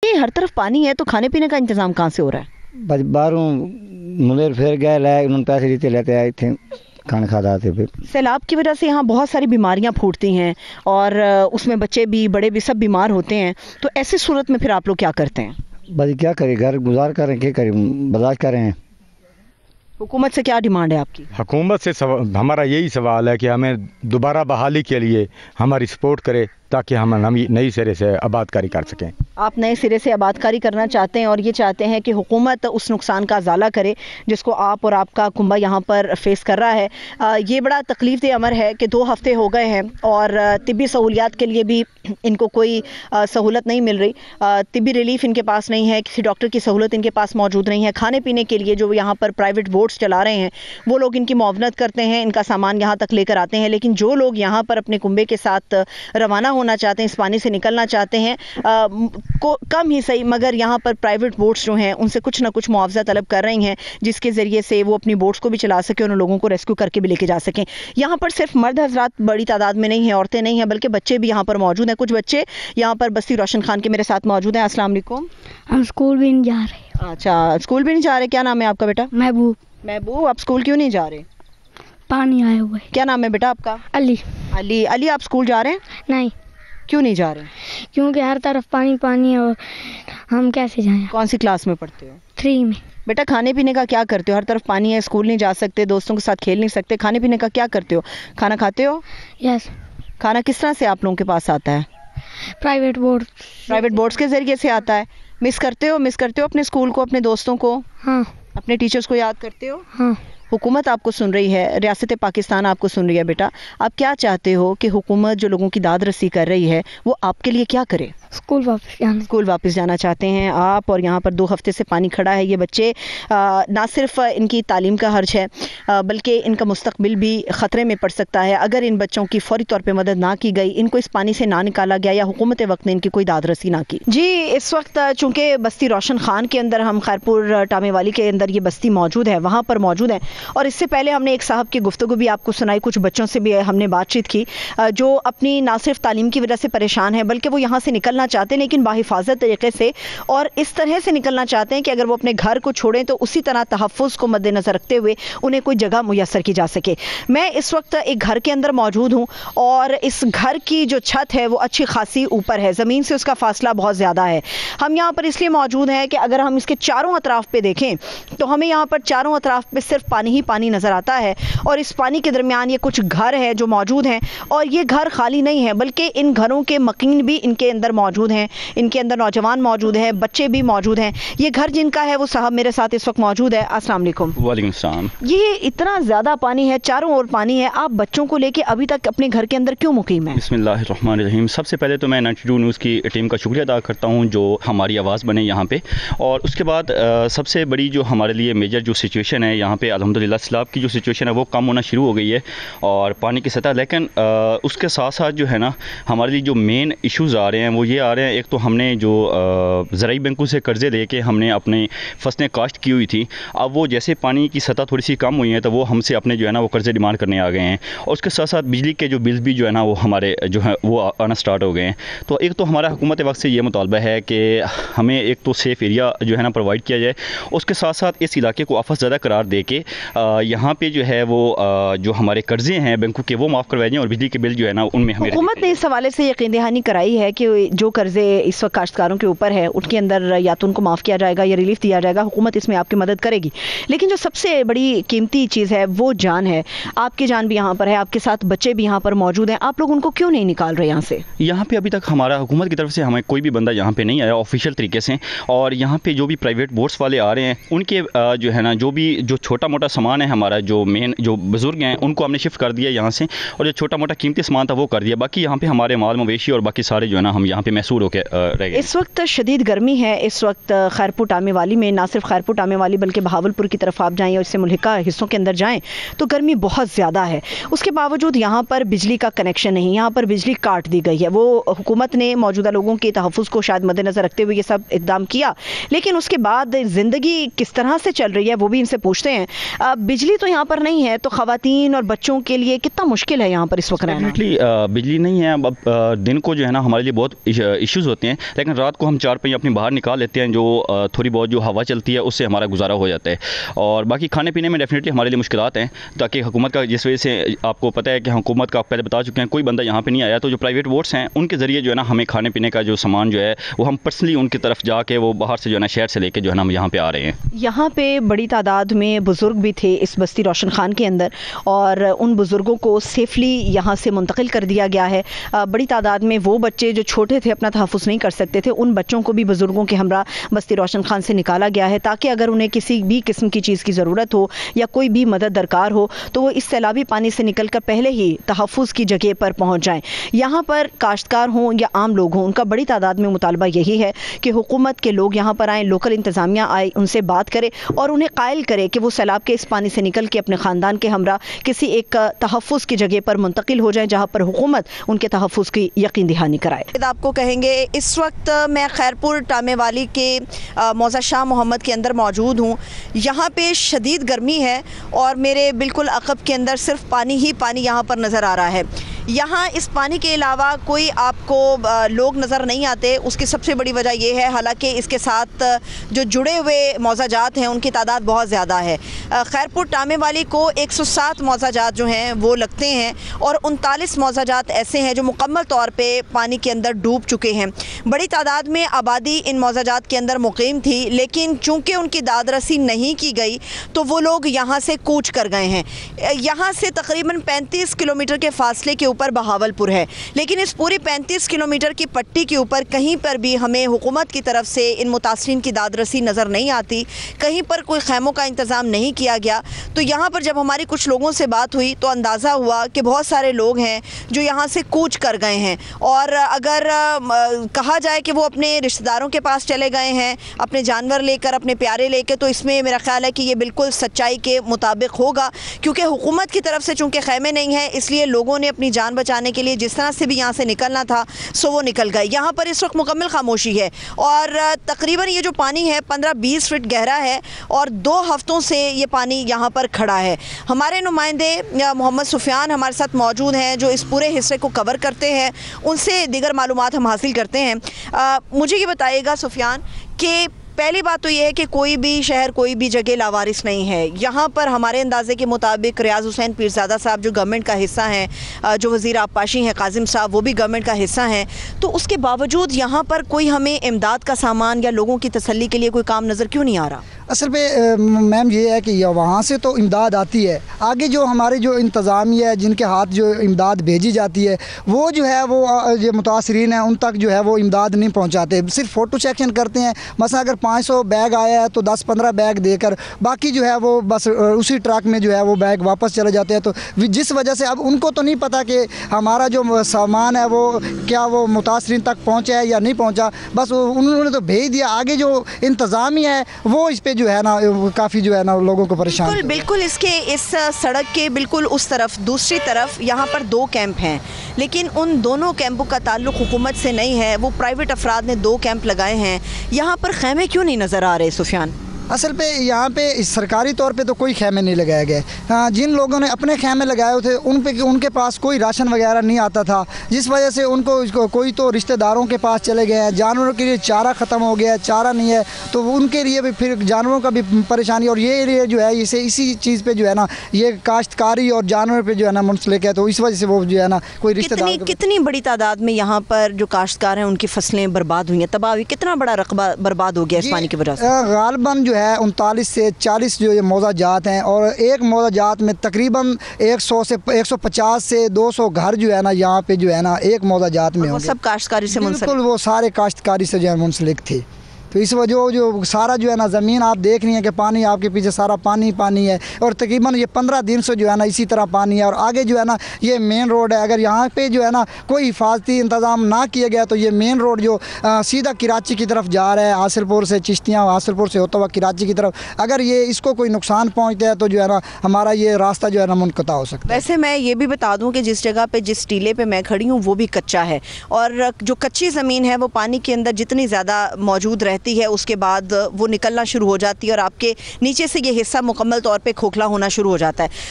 देखिए हर तरफ पानी है, तो खाने पीने का इंतजाम कहाँ से हो रहा है? बस बाहरों मुलेर फिर गए लाए, उन्होंने पैसे देते लेते आए थे, खाना खाता आते फिर। सैलाब की वजह से यहाँ बहुत सारी बीमारियाँ फूटती हैं और उसमें बच्चे भी बड़े भी सब बीमार होते हैं, तो ऐसी सूरत में फिर आप लोग क्या करते हैं? बस क्या करें, घर गुजार करें, क्या करें, बर्दाश्त करें। हुकूमत से क्या डिमांड है आपकी? हुकूमत से हमारा यही सवाल है कि हमें दोबारा बहाली के लिए हमारी सपोर्ट करे, ताकि हम नई सिरे से आबादकारी कर सकें। आप नए सिरे से आबादकारी करना चाहते हैं और ये चाहते हैं कि हुकूमत उस नुकसान का अजाला करे जिसको आप और आपका कुंबा यहाँ पर फेस कर रहा है। ये बड़ा तकलीफ दे अमर है कि 2 हफ्ते हो गए हैं और तिब्बी सहूलियात के लिए भी इनको कोई सहूलत नहीं मिल रही। तिब्बी रिलीफ इनके पास नहीं है, किसी डॉक्टर की सहूलत इनके पास मौजूद नहीं है। खाने पीने के लिए जो यहाँ पर प्राइवेट बोट्स चला रहे हैं वो लोग इनकी मुआवनत करते हैं, इनका सामान यहाँ तक लेकर आते हैं, लेकिन जो लोग यहाँ पर अपने कुंबे के साथ रवाना होना चाहते हैं, इस पानी से निकलना चाहते हैं, कम ही सही मगर यहाँ पर प्राइवेट बोट्स जो हैं उनसे कुछ ना कुछ मुआवजा तलब कर रही हैं, जिसके ज़रिए से वो अपनी बोट्स को भी चला सकें और उन लोगों को रेस्क्यू करके भी लेके जा सकें। यहाँ पर सिर्फ मर्द हजरात बड़ी तादाद में नहीं है, औरतें नहीं हैं, बल्कि बच्चे भी यहाँ पर मौजूद हैं। कुछ बच्चे यहाँ पर बस्ती रोशन खान के मेरे साथ मौजूद हैं। अस्सलाम वालेकुम। हम स्कूल भी नहीं जा रहे। अच्छा, स्कूल भी नहीं जा रहे। क्या नाम है आपका बेटा? महबूब। महबूब, आप स्कूल क्यों नहीं जा रहे? पानी आया हुआ है। क्या नाम है बेटा आपका? अली। अली। अली, आप स्कूल जा रहे हैं? नहीं। क्यों नहीं जा रहे? क्योंकि हर तरफ पानी पानी है और हम कैसे जाएं। कौन सी क्लास में पढ़ते हो? 3 में। बेटा खाने पीने का क्या करते हो? हर तरफ पानी है, स्कूल नहीं जा सकते, दोस्तों के साथ खेल नहीं सकते, खाने पीने का क्या करते हो? खाना खाते हो? यस। खाना किस तरह से आप लोगों के पास आता है? प्राइवेट बोर्ड्स के ज़रिए से आता है। मिस करते हो अपने स्कूल को, अपने दोस्तों को? हाँ। अपने टीचर्स को याद करते हो? हाँ। हुकूमत आपको सुन रही है, रियासत पाकिस्तान आपको सुन रही है। बेटा आप क्या चाहते हो कि हुकूमत जो लोगों की दाद रसी कर रही है वो आपके लिए क्या करे? स्कूल वापस जाना चाहते हैं आप, और यहाँ पर 2 हफ्ते से पानी खड़ा है। ये बच्चे ना सिर्फ इनकी तालीम का हर्ज है बल्कि इनका मुस्तकबिल भी ख़तरे में पड़ सकता है अगर इन बच्चों की फौरी तौर पे मदद ना की गई, इनको इस पानी से ना निकाला गया या हुकूमत वक्त ने इनकी कोई दाद रसी ना की। जी, इस वक्त चूँकि बस्ती रोशन खान के अंदर, हम खैरपुर टामेवाली के अंदर ये बस्ती मौजूद है, वहाँ पर मौजूद है, और इससे पहले हमने एक साहब की गुफ्तगू भी आपको सुनाई, कुछ बच्चों से भी हमने बातचीत की जो अपनी ना सिर्फ तालीम की वजह से परेशान है बल्कि वो यहाँ से निकलना चाहते हैं, लेकिन बाहिफाजत तरीके से, और इस तरह से निकलना चाहते हैं कि अगर वो अपने घर को छोड़ें तो उसी तरह तहफ़्फ़ुज़ को मद्देनज़र रखते हुए उन्हें कोई जगह मुयस्सर की जा सके। मैं इस वक्त एक घर के अंदर मौजूद हूँ और इस घर की जो छत है वो अच्छी खासी ऊपर है, ज़मीन से उसका फासला बहुत ज़्यादा है। हम यहाँ पर इसलिए मौजूद हैं कि अगर हम इसके चारों अतराफ़ पे देखें तो हमें यहाँ पर चारों अतराफ़ पे सिर्फ पानी ही पानी नज़र आता है, और इस पानी के दरमियान ये कुछ घर है जो मौजूद हैं, और ये घर खाली नहीं है बल्कि इन घरों के मकीन भी इनके अंदर मौजूद हैं, इनके अंदर नौजवान मौजूद हैं, बच्चे भी मौजूद हैं। ये घर जिनका है वो साहब मेरे साथ इस वक्त मौजूद है। अस्सलाम वालेकुम। वालेकुम सलाम। ये इतना ज़्यादा पानी है, चारों ओर पानी है, आप बच्चों को लेके अभी तक अपने घर के अंदर क्यों मुकीम है? बिस्मिल्लाहिर्रहमानिर्रहीम। सबसे पहले तो मैं 92 न्यूज़ की टीम का शुक्रिया अदा करता हूँ जो हमारी आवाज़ बने यहाँ पे, और उसके बाद सबसे बड़ी जो हमारे लिए मेजर जो सिचुएशन है यहाँ पे अल्हम्दुलिल्लाह सैलाब की जो सिचुएशन है वो कम होना शुरू हो गई है और पानी की सतह, लेकिन उसके साथ साथ जो है ना हमारे लिए जो मेन इश्यूज़ आ रहे हैं वो ये आ रहे हैं, एक तो हमने जो ज़राई बैंकों से कर्ज़े लेके हमने अपने फसलें काश्त की हुई थी, अब वो जैसे पानी की सतह थोड़ी सी कम हुई है तो वो हमसे अपने जो है ना वो कर्ज़े डिमांड करने आ गए हैं, और उसके साथ साथ बिजली के जो बिल्स भी जो है ना वो हमारे जो है वो आना स्टार्ट हो गए हैं। तो एक तो हमारा हुकूमत वक्त से ये मुतालबा है कि हमें एक तो सेफ़ एरिया जो है ना प्रोवाइड किया जाए, उसके साथ साथ इस इलाके को आफत ज़्यादा करार दे के यहाँ पे जो है वो जो हमारे कर्ज़े हैं बैंकों के वो माफ़ करवाए जाएँ, और बिजली के बिल जो है ना उनमें हमें हुकूमत ने इस हवाले से यकीन दहानी कराई है कि जो कर्ज़े इस वक्त काश्तकारों के ऊपर है उनके अंदर या तो उनको माफ़ किया जाएगा या रिलीफ दिया जाएगा, हुकूमत इसमें आपकी मदद करेगी। लेकिन जो सबसे बड़ी कीमती चीज़ है वो जान है, आपकी जान भी यहाँ पर है, आपके साथ बच्चे भी यहाँ पर मौजूद हैं, आप लोग उनको क्यों नहीं निकाल रहे यहाँ से? यहाँ पे अभी तक हमारा हुकूमत की तरफ से हमें कोई भी बंदा यहाँ पे नहीं आया ऑफिशियल तरीके से, और यहाँ पे जो भी प्राइवेट बोट्स वाले आ रहे हैं उनके जो है ना जो छोटा मोटा सामान है हमारा, जो मेन जो बुजुर्ग हैं उनको हमने शिफ्ट कर दिया यहाँ से, और जो छोटा मोटा कीमती सामान था वो कर दिया, बाकी यहाँ पे हमारे माल मवेशी और बाकी सारे जो है ना हम यहाँ पे महसूर होकर रह गए। इस वक्त शदीद गर्मी है, इस वक्त खैरपुर टामेवाली में, ना सिर्फ खैरपुर टामेवाली बल्कि बहावलपुर की तरफ आप जाएँ और इससे मुल्हिका हिस्सों के अंदर जाएँ तो गर्मी बहुत ज़्यादा है। उसके बावजूद यहाँ पर बिजली का कनेक्शन नहीं, यहाँ पर बिजली काट दी गई है। वो हुकूमत ने मौजूदा लोगों के तहफ़्फ़ुज़ को शायद मद्देनज़र रखते हुए ये सब इक़दाम किया, लेकिन उसके बाद ज़िंदगी किस तरह से चल रही है वो भी इनसे पूछते हैं। बिजली तो यहाँ पर नहीं है, तो ख़वातीन और बच्चों के लिए कितना मुश्किल है यहाँ पर इस वक्त रहना? डेफिनेटली बिजली नहीं है। अब दिन को जो है ना हमारे लिए बहुत इश्यूज़ होते हैं, लेकिन रात को हम चार पहिया अपनी बाहर निकाल लेते हैं, जो थोड़ी बहुत जो हवा चलती है उससे हमारा गुजारा हो जाता है। और बाकी खाने पीने में डेफिनेटली हमारे लिए मुश्किलात हैं, ताकि हुकूमत का, जिस वजह से आपको पता है कि हुकूमत का, आप पहले बता चुके हैं, कोई बंदा यहाँ पे नहीं आया, तो जो प्राइवेट बोट्स हैं उनके ज़रिए जो है ना हमें खाने पीने का जो सामान जो है वो हम पर्सनली उनकी तरफ जाके वो बाहर से जो है ना शहर से लेके जो है ना हम यहाँ पे आ रहे हैं। यहाँ पे बड़ी तादाद में बुज़ुर्ग भी थे इस बस्ती रोशन खान के अंदर, और उन बुज़ुर्गों को सेफली यहाँ से मुंतकिल कर दिया गया है। बड़ी तादाद में वो बच्चे जो छोटे थे, अपना तहफ़्फ़ुज़ नहीं कर सकते थे, उन बच्चों को भी बुज़ुर्गों के हमरा बस्ती रोशन खान से निकाला गया है, ताकि अगर उन्हें किसी भी किस्म की चीज़ की ज़रूरत हो या कोई भी मदद दरकार हो तो वो इस सैलाबी पानी से निकल कर पहले ही तहफ़्फ़ुज़ की जगह पर पहुँच जाएँ। यहाँ पर काश्तकार हों या आम लोग हों, उनका बड़ी तादाद में मुतालबा यही है कि हुकूमत के लोग यहाँ पर आएँ, लोकल इंतज़ामिया आए, उनसे बात करे और उन्हें कायल करे कि वो सैलाब के इस पानी से निकल के अपने ख़ानदान के हमरा किसी एक तहफ़्फ़ुज़ की जगह पर मुंतकिल हो जाएँ, जहाँ पर हुकूमत उनके तहफ़्फ़ुज़ की यकीन दहानी कराए। आपको कहेंगे, इस वक्त मैं खैरपुर टामेवाली के मौज़ा शाह मोहम्मद के अंदर मौजूद हूँ। यहाँ पे शदीद गर्मी है और मेरे बिल्कुल अक़ब के अंदर सिर्फ पानी ही पानी यहाँ पर नज़र आ रहा है। यहाँ इस पानी के अलावा कोई आपको लोग नज़र नहीं आते। उसकी सबसे बड़ी वजह यह है, हालांकि इसके साथ जो जुड़े हुए मौज़ाजात हैं उनकी तादाद बहुत ज़्यादा है। खैरपुर टामेवाली को 107 मौज़ाजात जो हैं वो लगते हैं और 39 मौज़ाजात ऐसे हैं जो मुकम्मल तौर पे पानी के अंदर डूब चुके हैं। बड़ी तादाद में आबादी इन मौज़ाजात के अंदर मुकीम थी, लेकिन चूँकि उनकी दादरसी नहीं की गई तो वो लोग यहाँ से कूच कर गए हैं। यहाँ से तकरीबन 35 किलोमीटर के फासले के ऊपर बहावलपुर है, लेकिन इस पूरी 35 किलोमीटर की पट्टी के ऊपर कहीं पर भी हमें हुकूमत की तरफ से इन मुतासरीन की दादरसी नज़र नहीं आती, कहीं पर कोई खैमों का इंतज़ाम नहीं किया गया। तो यहाँ पर जब हमारी कुछ लोगों से बात हुई तो अंदाज़ा हुआ कि बहुत सारे लोग हैं जो यहाँ से कूच कर गए हैं, और अगर कहा जाए कि वो अपने रिश्तेदारों के पास चले गए हैं अपने जानवर लेकर, अपने प्यारे लेकर, तो इसमें मेरा ख्याल है कि ये बिल्कुल सच्चाई के मुताबिक होगा, क्योंकि हुकूमत की तरफ से चूँकि खैमे नहीं हैं, इसलिए लोगों ने अपनी जान बचाने के लिए जिस तरह से भी यहाँ से निकलना था सो वो निकल गए। यहाँ पर इस वक्त मुकम्मल खामोशी है और तकरीबन ये जो पानी है 15-20 फीट गहरा है और 2 हफ्तों से ये पानी यहाँ पर खड़ा है। हमारे नुमाइंदे मोहम्मद सुफियान हमारे साथ मौजूद हैं जो इस पूरे हिस्से को कवर करते हैं, उनसे दीगर मालूमात हम हासिल करते हैं। मुझे ये बताइएगा सुफियान कि पहली बात तो ये है कि कोई भी शहर, कोई भी जगह लावारिस नहीं है। यहाँ पर हमारे अंदाजे के मुताबिक रियाज हुसैन पीरज़ादा साहब जो गवर्नमेंट का हिस्सा हैं, जो वज़ीर आबपाशी हैं काजिम साहब, वो भी गवर्नमेंट का हिस्सा हैं, तो उसके बावजूद यहाँ पर कोई हमें इमदाद का सामान या लोगों की तसल्ली के लिए कोई काम नज़र क्यों नहीं आ रहा? असल पे मैम ये है कि वहाँ से तो इमदाद आती है, आगे जो हमारे जो इंतज़ामिया है जिनके हाथ जो इमदाद भेजी जाती है वो जो है वो जो मुतासरीन हैं उन तक जो है वो इमदाद नहीं पहुँचाते, सिर्फ फ़ोटो सेक्शन करते हैं। मसला अगर 500 बैग आया है तो 10-15 बैग देकर बाकी जो है वो बस उसी ट्रक में जो है वो बैग वापस चले जाते हैं। तो जिस वजह से अब उनको तो नहीं पता कि हमारा जो सामान है वो क्या वो मुतासरीन तक पहुँचा है या नहीं पहुँचा, बस उन्होंने तो भेज दिया। आगे जो इंतज़ामिया है वो इस पर जो है ना काफ़ी जो है ना लोगों को परेशान। बिल्कुल इसके इस सड़क के बिल्कुल उस तरफ, दूसरी तरफ यहाँ पर 2 कैंप हैं, लेकिन उन दोनों कैंपों का ताल्लुक हुकूमत से नहीं है। वो प्राइवेट अफराद ने 2 कैंप लगाए हैं। यहाँ पर खैमे क्यों नहीं नज़र आ रहे सुफियान? असल पे यहाँ पे सरकारी तौर पे तो कोई खैमे नहीं लगाए गए। जिन लोगों ने अपने खैमे लगाए थे उनके पास कोई राशन वगैरह नहीं आता था, जिस वजह से उनको कोई तो रिश्तेदारों के पास चले गए हैं। जानवरों के लिए चारा ख़त्म हो गया है, चारा नहीं है, तो उनके लिए भी फिर जानवरों का भी परेशानी। और ये जो है इसी चीज़ पे जो है ना ये काश्तकारी और जानवर पे जो है ना मुंसलिक है, तो इस वजह से वो जो है ना कोई रिश्तेदार। कितनी बड़ी तादाद में यहाँ पर जो काश्तकार हैं उनकी फसलें बर्बाद हुई हैं, तबाह हुई, कितना बड़ा रकबा बर्बाद हो गया इस पानी की वजह से? गालिबन जो है 39 से 40 जो ये मौज़ाजात हैं और एक मौज़ाजात में तकरीबन 100 से 150 से 200 घर जो है ना यहाँ पे जो है ना एक मौज़ाजात में होंगे। सब काश्तकारी से मुंसलिक? बिल्कुल, वो सारे काश्तकारी से जो है मुंसलिक थे। तो इस वजह जो सारा जो है ना ज़मीन आप देख रही हैं कि पानी आपके पीछे सारा पानी पानी है और तकरीबन ये 15 दिन से जो है ना इसी तरह पानी है। और आगे जो है ना ये मेन रोड है, अगर यहाँ पे जो है ना कोई हिफाजती इंतज़ाम ना किया गया तो ये मेन रोड जो सीधा कराची की तरफ जा रहा है, हासिलपुर से चिश्तियाँ, हासिलपुर से होता हुआ कराची की तरफ, अगर ये इसको कोई नुकसान पहुँचता है तो जो है ना हमारा ये रास्ता जो है ना मुनक़ता हो सकता है। वैसे मैं ये भी बता दूँ कि जिस जगह पर, जिस टीले पर मैं खड़ी हूँ वो भी कच्चा है और जो कच्ची ज़मीन है वो पानी के अंदर जितनी ज़्यादा मौजूद रहती रहती है उसके बाद वो निकलना शुरू हो जाती है और आपके नीचे से ये हिस्सा मुकम्मल तौर पे खोखला होना शुरू हो जाता है।